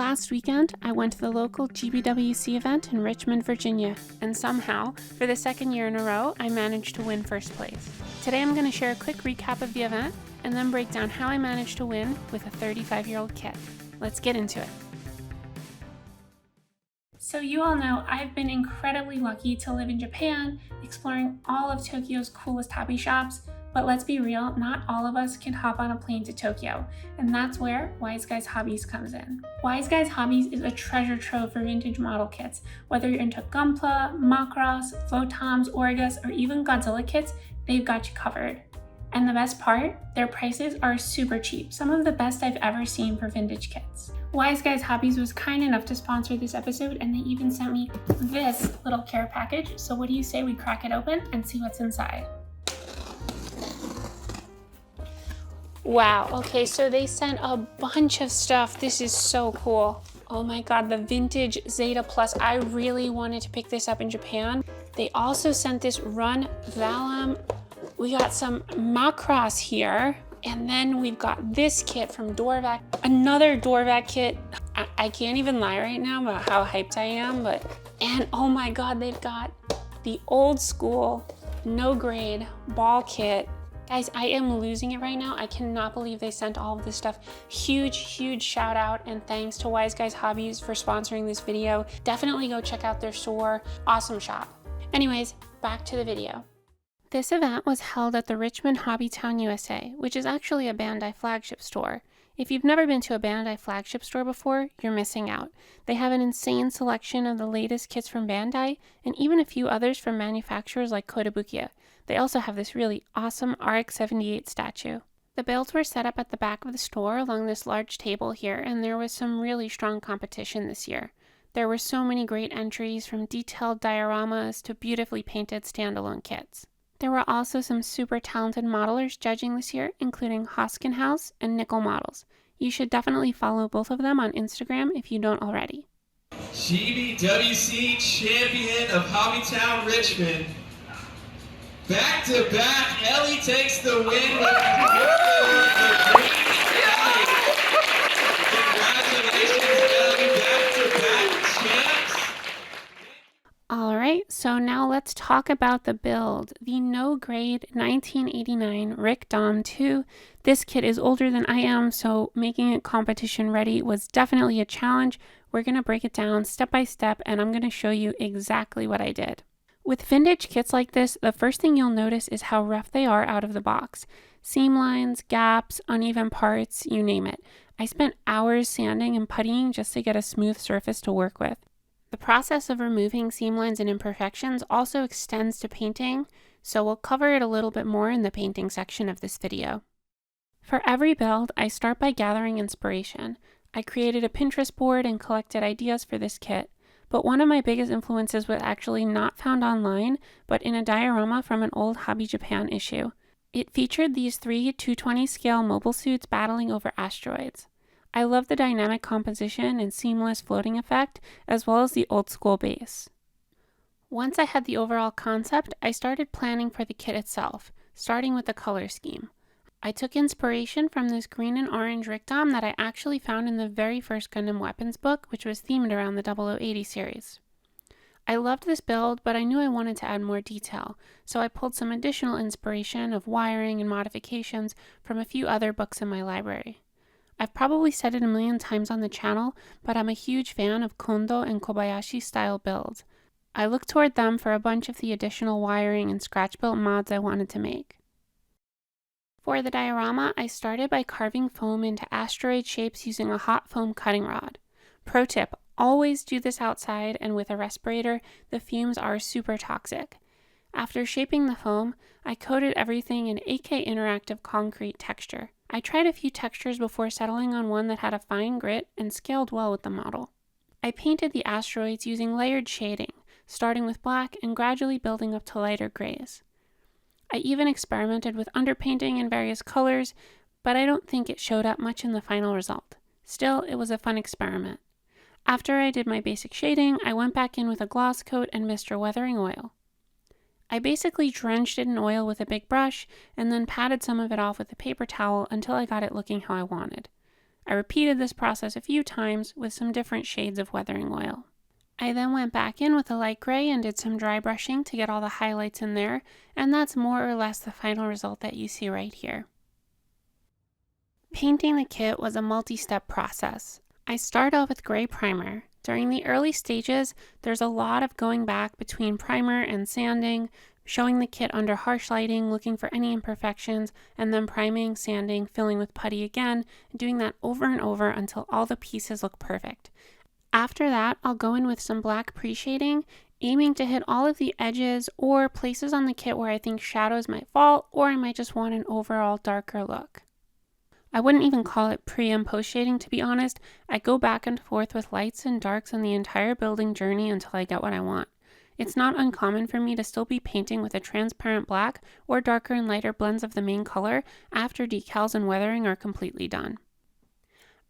Last weekend, I went to the local GBWC event in Richmond, Virginia, and somehow, for the second year in a row, I managed to win first place. Today I'm going to share a quick recap of the event, and then break down how I managed to win with a 35-year-old kit. Let's get into it. So you all know I've been incredibly lucky to live in Japan, exploring all of Tokyo's coolest hobby shops, but let's be real, not all of us can hop on a plane to Tokyo, and that's where Wise Guys Hobbies comes in. Wise Guys Hobbies is a treasure trove for vintage model kits. Whether you're into Gunpla, Macross, Votoms, Orgas, or even Godzilla kits, they've got you covered. And the best part, their prices are super cheap, some of the best I've ever seen for vintage kits. Wise Guys Hobbies was kind enough to sponsor this episode, and they even sent me this little care package, so what do you say we crack it open and see what's inside? Wow, okay, so they sent a bunch of stuff. This is so cool. Oh my god, the vintage Zeta Plus. I really wanted to pick this up in Japan. They also sent this Run Valam. We got some Macross here. And then we've got this kit from Dorvac. Another Dorvac kit. I can't even lie right now about how hyped I am, and oh my god, they've got the old school, no grade ball kit. Guys, I am losing it right now. I cannot believe they sent all of this stuff. Huge shout out and thanks to Wise Guys Hobbies for sponsoring this video. Definitely go check out their store. Awesome shop. Anyways, back to the video. This event was held at the Richmond Hobbytown, USA, which is actually a Bandai flagship store. If you've never been to a Bandai flagship store before, you're missing out. They have an insane selection of the latest kits from Bandai, and even a few others from manufacturers like Kotobukiya. They also have this really awesome RX-78 statue. The builds were set up at the back of the store along this large table here, and there was some really strong competition this year. There were so many great entries, from detailed dioramas to beautifully painted standalone kits. There were also some super talented modelers judging this year, including Hoskin House and Nickel Models. You should definitely follow both of them on Instagram if you don't already. GBWC champion of Hobbytown Richmond. Back to back, Ellie takes the win with Congratulations, Ellie, back to back champs. Alright, so now let's talk about the build. The no grade 1989 Rick Dom 2. This kit is older than I am, so making it competition ready was definitely a challenge. We're going to break it down step by step, and I'm going to show you exactly what I did. With vintage kits like this, the first thing you'll notice is how rough they are out of the box. Seam lines, gaps, uneven parts, you name it. I spent hours sanding and puttying just to get a smooth surface to work with. The process of removing seam lines and imperfections also extends to painting, so we'll cover it a little bit more in the painting section of this video. For every build, I start by gathering inspiration. I created a Pinterest board and collected ideas for this kit. But one of my biggest influences was actually not found online, but in a diorama from an old Hobby Japan issue. It featured these 3 220 scale mobile suits battling over asteroids. I love the dynamic composition and seamless floating effect, as well as the old school base. Once I had the overall concept, I started planning for the kit itself, starting with the color scheme. I took inspiration from this green and orange Rick Dom that I actually found in the very first Gundam Weapons book, which was themed around the 0080 series. I loved this build, but I knew I wanted to add more detail, so I pulled some additional inspiration of wiring and modifications from a few other books in my library. I've probably said it a million times on the channel, but I'm a huge fan of Kondo and Kobayashi style builds. I looked toward them for a bunch of the additional wiring and scratch-built mods I wanted to make. For the diorama, I started by carving foam into asteroid shapes using a hot foam cutting rod. Pro tip, always do this outside and with a respirator. The fumes are super toxic. After shaping the foam, I coated everything in AK Interactive concrete texture. I tried a few textures before settling on one that had a fine grit and scaled well with the model. I painted the asteroids using layered shading, starting with black and gradually building up to lighter grays. I even experimented with underpainting in various colors, but I don't think it showed up much in the final result. Still, it was a fun experiment. After I did my basic shading, I went back in with a gloss coat and Mr. Weathering oil. I basically drenched it in oil with a big brush and then patted some of it off with a paper towel until I got it looking how I wanted. I repeated this process a few times with some different shades of weathering oil. I then went back in with a light gray and did some dry brushing to get all the highlights in there, and that's more or less the final result that you see right here. Painting the kit was a multi-step process. I start off with gray primer. During the early stages, there's a lot of going back between primer and sanding, showing the kit under harsh lighting, looking for any imperfections, and then priming, sanding, filling with putty again, and doing that over and over until all the pieces look perfect. After that, I'll go in with some black pre-shading, aiming to hit all of the edges or places on the kit where I think shadows might fall, or I might just want an overall darker look. I wouldn't even call it pre and post shading, to be honest. I go back and forth with lights and darks in the entire building journey until I get what I want. It's not uncommon for me to still be painting with a transparent black or darker and lighter blends of the main color after decals and weathering are completely done.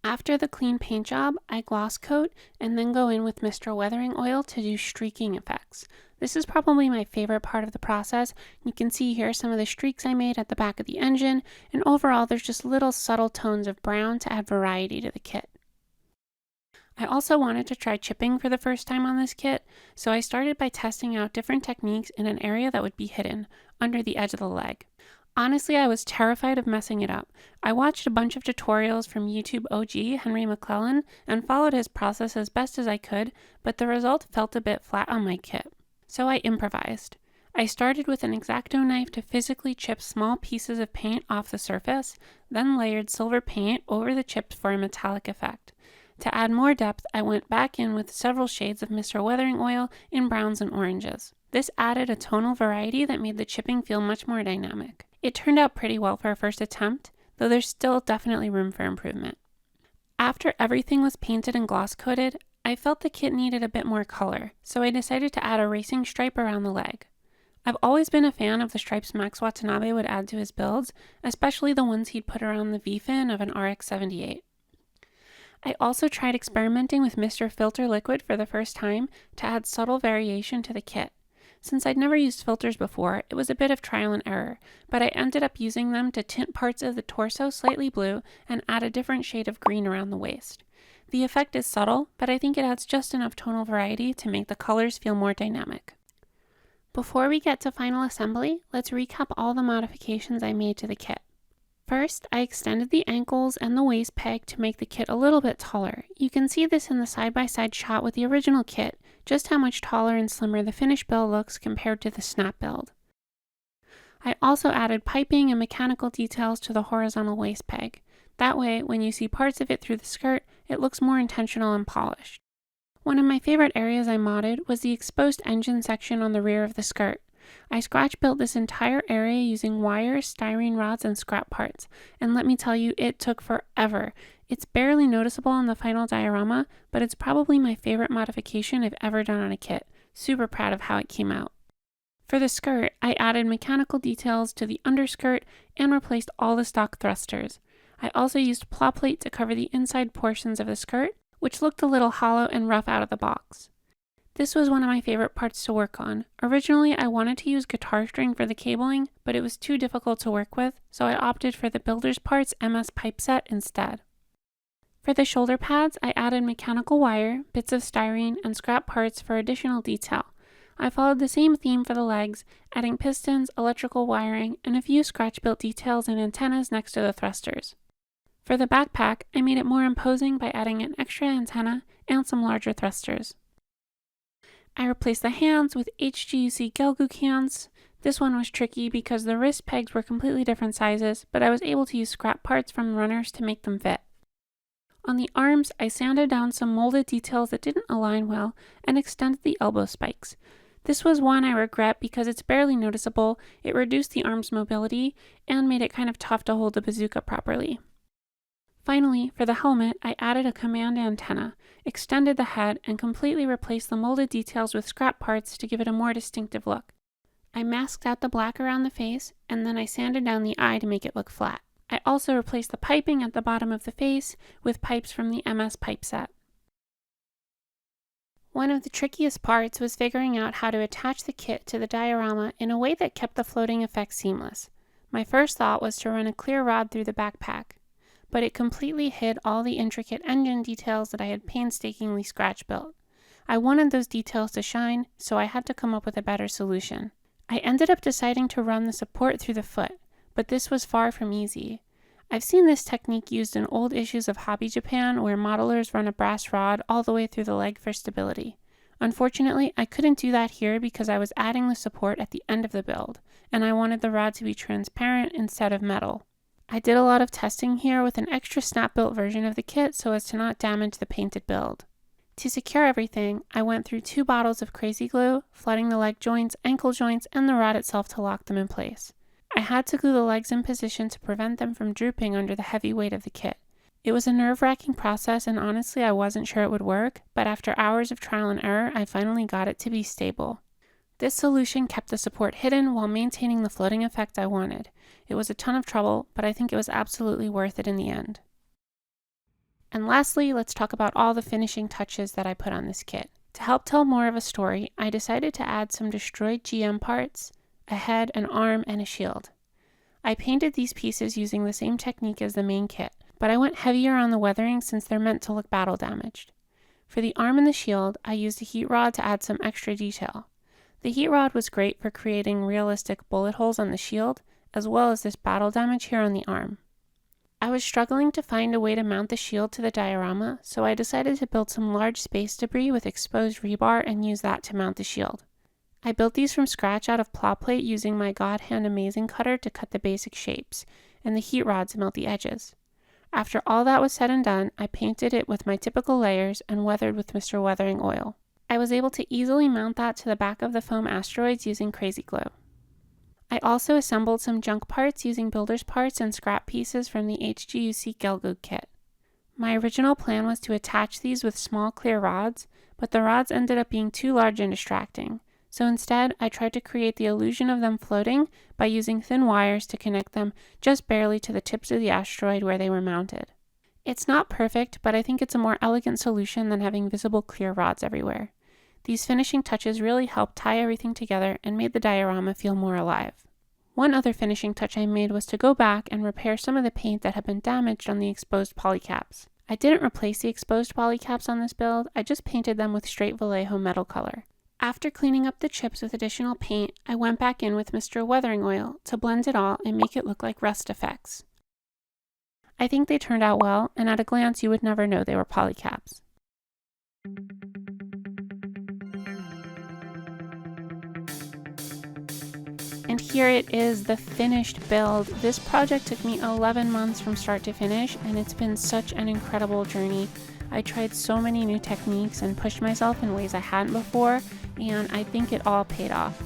After the clean paint job, I gloss coat and then go in with Mistral weathering oil to do streaking effects. This is probably my favorite part of the process. You can see here some of the streaks I made at the back of the engine, and overall there's just little subtle tones of brown to add variety to the kit. I also wanted to try chipping for the first time on this kit, so I started by testing out different techniques in an area that would be hidden, under the edge of the leg. Honestly, I was terrified of messing it up. I watched a bunch of tutorials from YouTube OG Henry McClellan and followed his process as best as I could, but the result felt a bit flat on my kit. So I improvised. I started with an X-Acto knife to physically chip small pieces of paint off the surface, then layered silver paint over the chips for a metallic effect. To add more depth, I went back in with several shades of Mistral weathering oil in browns and oranges. This added a tonal variety that made the chipping feel much more dynamic. It turned out pretty well for a first attempt, though there's still definitely room for improvement. After everything was painted and gloss coated, I felt the kit needed a bit more color, so I decided to add a racing stripe around the leg. I've always been a fan of the stripes Max Watanabe would add to his builds, especially the ones he'd put around the V-fin of an RX-78. I also tried experimenting with Mr. Filter Liquid for the first time to add subtle variation to the kit. Since I'd never used filters before, it was a bit of trial and error, but I ended up using them to tint parts of the torso slightly blue and add a different shade of green around the waist. The effect is subtle, but I think it adds just enough tonal variety to make the colors feel more dynamic. Before we get to final assembly, let's recap all the modifications I made to the kit. First, I extended the ankles and the waist peg to make the kit a little bit taller. You can see this in the side-by-side shot with the original kit, just how much taller and slimmer the finished build looks compared to the snap build. I also added piping and mechanical details to the horizontal waist peg. That way, when you see parts of it through the skirt, it looks more intentional and polished. One of my favorite areas I modded was the exposed engine section on the rear of the skirt. I scratch built this entire area using wires, styrene rods, and scrap parts, and let me tell you, it took forever. It's barely noticeable on the final diorama, but it's probably my favorite modification I've ever done on a kit. Super proud of how it came out. For the skirt, I added mechanical details to the underskirt and replaced all the stock thrusters. I also used plot plate to cover the inside portions of the skirt, which looked a little hollow and rough out of the box. This was one of my favorite parts to work on. Originally, I wanted to use guitar string for the cabling, but it was too difficult to work with, so I opted for the Builder's Parts MS pipe set instead. For the shoulder pads, I added mechanical wire, bits of styrene, and scrap parts for additional detail. I followed the same theme for the legs, adding pistons, electrical wiring, and a few scratch-built details and antennas next to the thrusters. For the backpack, I made it more imposing by adding an extra antenna and some larger thrusters. I replaced the hands with HGUC Gelgook hands. This one was tricky because the wrist pegs were completely different sizes, but I was able to use scrap parts from runners to make them fit. On the arms, I sanded down some molded details that didn't align well and extended the elbow spikes. This was one I regret because it's barely noticeable, it reduced the arm's mobility, and made it kind of tough to hold the bazooka properly. Finally, for the helmet, I added a command antenna, extended the head, and completely replaced the molded details with scrap parts to give it a more distinctive look. I masked out the black around the face, and then I sanded down the eye to make it look flat. I also replaced the piping at the bottom of the face with pipes from the MS pipe set. One of the trickiest parts was figuring out how to attach the kit to the diorama in a way that kept the floating effect seamless. My first thought was to run a clear rod through the backpack, but it completely hid all the intricate engine details that I had painstakingly scratch built. I wanted those details to shine, so I had to come up with a better solution. I ended up deciding to run the support through the foot, but this was far from easy. I've seen this technique used in old issues of Hobby Japan where modelers run a brass rod all the way through the leg for stability. Unfortunately, I couldn't do that here because I was adding the support at the end of the build, and I wanted the rod to be transparent instead of metal. I did a lot of testing here with an extra snap-built version of the kit so as to not damage the painted build. To secure everything, I went through 2 bottles of crazy glue, flooding the leg joints, ankle joints, and the rod itself to lock them in place. I had to glue the legs in position to prevent them from drooping under the heavy weight of the kit. It was a nerve-wracking process, and honestly I wasn't sure it would work, but after hours of trial and error, I finally got it to be stable. This solution kept the support hidden while maintaining the floating effect I wanted. It was a ton of trouble, but I think it was absolutely worth it in the end. And lastly, let's talk about all the finishing touches that I put on this kit. To help tell more of a story, I decided to add some destroyed GM parts, a head, an arm, and a shield. I painted these pieces using the same technique as the main kit, but I went heavier on the weathering since they're meant to look battle damaged. For the arm and the shield, I used a heat rod to add some extra detail. The heat rod was great for creating realistic bullet holes on the shield, as well as this battle damage here on the arm. I was struggling to find a way to mount the shield to the diorama, so I decided to build some large space debris with exposed rebar and use that to mount the shield. I built these from scratch out of plow plate using my God Hand Amazing cutter to cut the basic shapes, and the heat rod to melt the edges. After all that was said and done, I painted it with my typical layers and weathered with Mr. Weathering oil. I was able to easily mount that to the back of the foam asteroids using crazy glue. I also assembled some junk parts using builder's parts and scrap pieces from the HGUC Gelgoog kit. My original plan was to attach these with small clear rods, but the rods ended up being too large and distracting. So instead, I tried to create the illusion of them floating by using thin wires to connect them just barely to the tips of the asteroid where they were mounted. It's not perfect, but I think it's a more elegant solution than having visible clear rods everywhere. These finishing touches really helped tie everything together and made the diorama feel more alive. One other finishing touch I made was to go back and repair some of the paint that had been damaged on the exposed polycaps. I didn't replace the exposed polycaps on this build, I just painted them with straight Vallejo metal color. After cleaning up the chips with additional paint, I went back in with Mr. Weathering oil to blend it all and make it look like rust effects. I think they turned out well, and at a glance you would never know they were polycaps. And here it is, the finished build. This project took me 11 months from start to finish, and it's been such an incredible journey. I tried so many new techniques and pushed myself in ways I hadn't before, and I think it all paid off.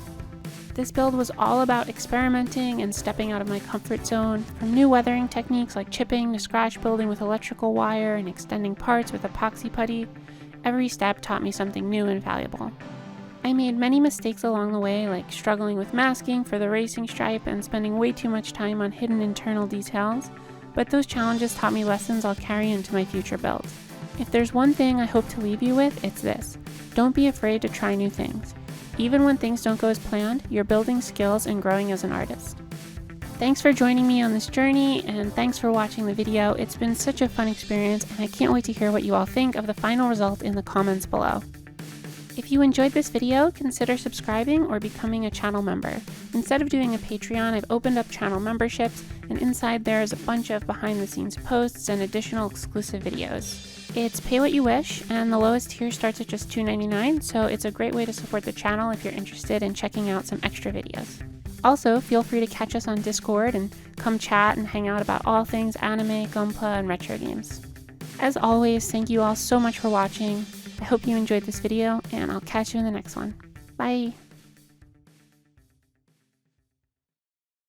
This build was all about experimenting and stepping out of my comfort zone, from new weathering techniques like chipping to scratch building with electrical wire and extending parts with epoxy putty. Every step taught me something new and valuable. I made many mistakes along the way, like struggling with masking for the racing stripe and spending way too much time on hidden internal details, but those challenges taught me lessons I'll carry into my future builds. If there's one thing I hope to leave you with, it's this: don't be afraid to try new things. Even when things don't go as planned, you're building skills and growing as an artist. Thanks for joining me on this journey, and thanks for watching the video. It's been such a fun experience, and I can't wait to hear what you all think of the final result in the comments below. If you enjoyed this video, consider subscribing or becoming a channel member. Instead of doing a Patreon, I've opened up channel memberships, and inside there is a bunch of behind-the-scenes posts and additional exclusive videos. It's pay what you wish, and the lowest tier starts at just $2.99, so it's a great way to support the channel if you're interested in checking out some extra videos. Also, feel free to catch us on Discord and come chat and hang out about all things anime, Gunpla, and retro games. As always, thank you all so much for watching. I hope you enjoyed this video, and I'll catch you in the next one. Bye!